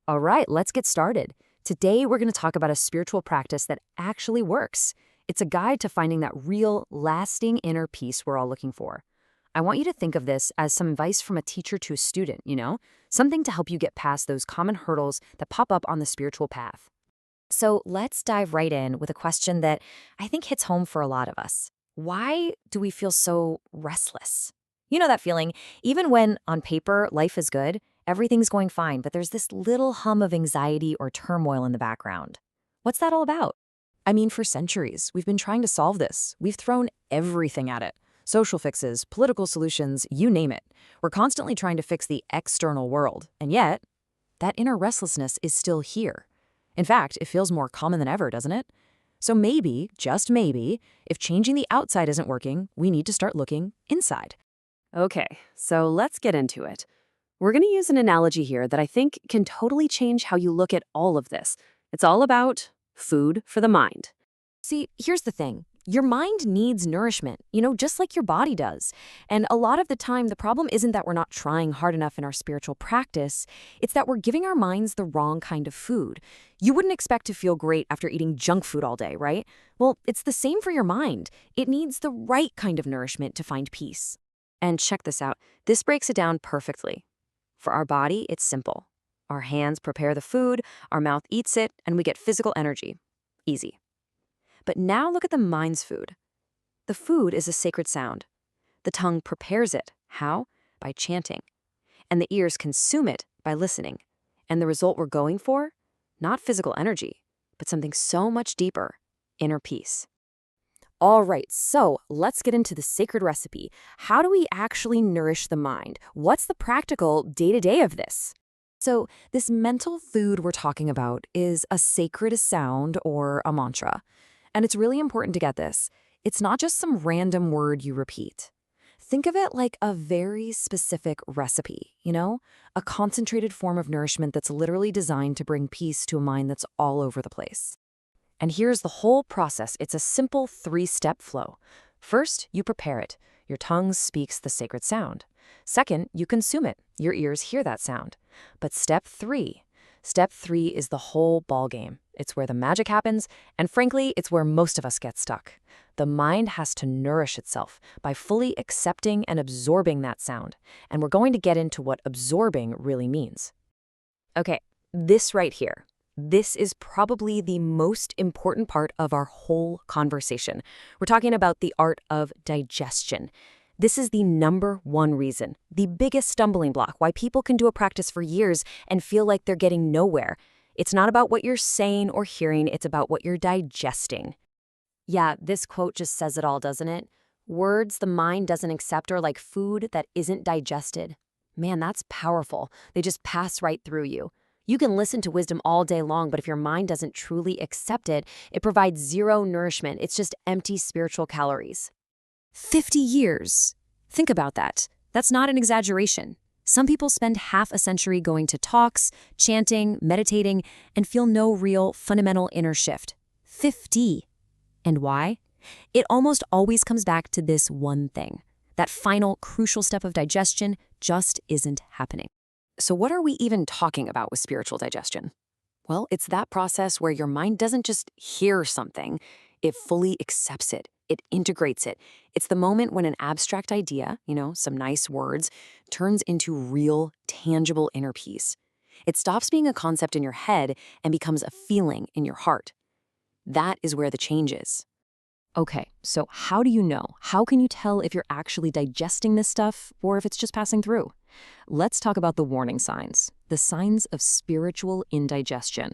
All right, let's get started. Today, we're going to talk about a spiritual practice that actually works. It's a guide to finding that real, lasting inner peace we're all looking for. I want you to think of this as some advice from a teacher to a student, something to help you get past those common hurdles that pop up on the spiritual path. So let's dive right in with a question that I think hits home for a lot of us. Why do we feel so restless? You know that feeling, even when on paper life is good, everything's going fine, but there's this little hum of anxiety or turmoil in the background. What's that all about? I mean, for centuries, we've been trying to solve this. We've thrown everything at it. Social fixes, political solutions, you name it. We're constantly trying to fix the external world, and yet, that inner restlessness is still here. In fact, it feels more common than ever, doesn't it? So maybe, just maybe, if changing the outside isn't working, we need to start looking inside. Okay, so let's get into it. We're going to use an analogy here that I think can totally change how you look at all of this. It's all about food for the mind. See, here's the thing. Your mind needs nourishment, just like your body does. And a lot of the time, the problem isn't that we're not trying hard enough in our spiritual practice. It's that we're giving our minds the wrong kind of food. You wouldn't expect to feel great after eating junk food all day, right? Well, it's the same for your mind. It needs the right kind of nourishment to find peace. And check this out. This breaks it down perfectly. For our body, it's simple. Our hands prepare the food, our mouth eats it, and we get physical energy. Easy. But now look at the mind's food. The food is a sacred sound. The tongue prepares it. How? By chanting. And the ears consume it by listening. And the result we're going for? Not physical energy, but something so much deeper, inner peace. All right, so let's get into the sacred recipe. How do we actually nourish the mind? What's the practical day-to-day of this? So this mental food we're talking about is a sacred sound or a mantra. And it's really important to get this. It's not just some random word you repeat. Think of it like a very specific recipe, a concentrated form of nourishment that's literally designed to bring peace to a mind that's all over the place. And here's the whole process. It's a simple 3-step flow. First, you prepare it. Your tongue speaks the sacred sound. Second, you consume it. Your ears hear that sound. But step 3 is the whole ballgame. It's where the magic happens, and frankly, it's where most of us get stuck. The mind has to nourish itself by fully accepting and absorbing that sound. And we're going to get into what absorbing really means. Okay, this right here. This is probably the most important part of our whole conversation. We're talking about the art of digestion. This is the number one reason, the biggest stumbling block, why people can do a practice for years and feel like they're getting nowhere. It's not about what you're saying or hearing, it's about what you're digesting. Yeah, this quote just says it all, doesn't it? Words the mind doesn't accept are like food that isn't digested. Man, that's powerful. They just pass right through you. You can listen to wisdom all day long, but if your mind doesn't truly accept it, it provides zero nourishment. It's just empty spiritual calories. 50 years. Think about that. That's not an exaggeration. Some people spend half a century going to talks, chanting, meditating, and feel no real fundamental inner shift. 50. And why? It almost always comes back to this one thing. That final, crucial step of digestion just isn't happening. So what are we even talking about with spiritual digestion? Well, it's that process where your mind doesn't just hear something, it fully accepts it. It integrates it. It's the moment when an abstract idea, some nice words, turns into real, tangible inner peace. It stops being a concept in your head and becomes a feeling in your heart. That is where the change is. Okay, so how do you know? How can you tell if you're actually digesting this stuff or if it's just passing through? Let's talk about the warning signs, the signs of spiritual indigestion.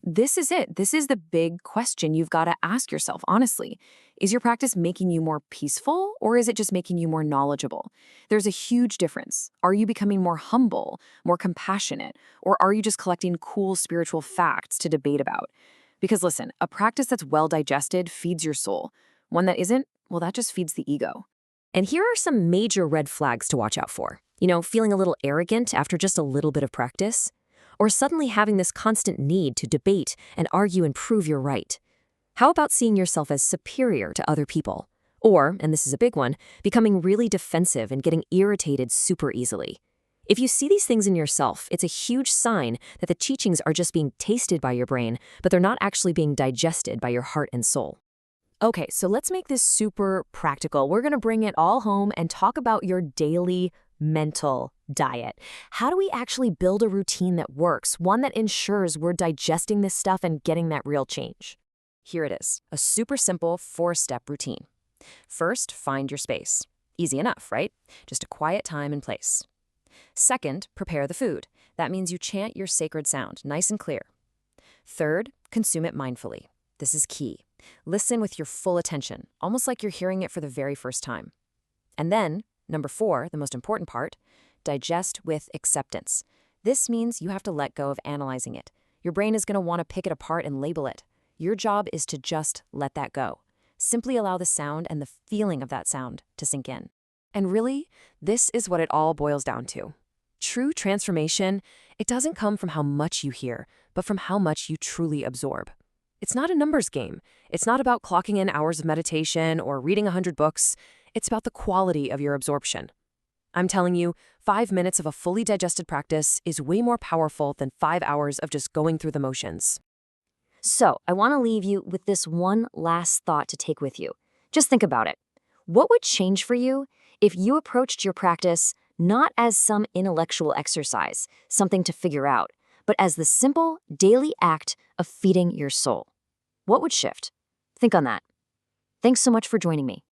This is it. This is the big question you've got to ask yourself, honestly. Is your practice making you more peaceful, or is it just making you more knowledgeable? There's a huge difference. Are you becoming more humble, more compassionate, or are you just collecting cool spiritual facts to debate about? Because listen, a practice that's well digested feeds your soul. One that isn't, well, that just feeds the ego. And here are some major red flags to watch out for. Feeling a little arrogant after just a little bit of practice? Or suddenly having this constant need to debate and argue and prove you're right? How about seeing yourself as superior to other people? Or, and this is a big one, becoming really defensive and getting irritated super easily? If you see these things in yourself, it's a huge sign that the teachings are just being tasted by your brain, but they're not actually being digested by your heart and soul. Okay, so let's make this super practical. We're going to bring it all home and talk about your daily mental diet. How do we actually build a routine that works, one that ensures we're digesting this stuff and getting that real change? Here it is, a super simple 4-step routine. First, find your space. Easy enough, right? Just a quiet time and place. Second, prepare the food. That means you chant your sacred sound, nice and clear. Third, consume it mindfully. This is key. Listen with your full attention, almost like you're hearing it for the very first time. And then, number 4, the most important part, digest with acceptance. This means you have to let go of analyzing it. Your brain is going to want to pick it apart and label it. Your job is to just let that go. Simply allow the sound and the feeling of that sound to sink in. And really, this is what it all boils down to. True transformation, it doesn't come from how much you hear, but from how much you truly absorb. It's not a numbers game. It's not about clocking in hours of meditation or reading 100 books. It's about the quality of your absorption. I'm telling you, 5 minutes of a fully digested practice is way more powerful than 5 hours of just going through the motions. So, I want to leave you with this one last thought to take with you. Just think about it. What would change for you if you approached your practice not as some intellectual exercise, something to figure out, but as the simple, daily act of feeding your soul? What would shift? Think on that. Thanks so much for joining me.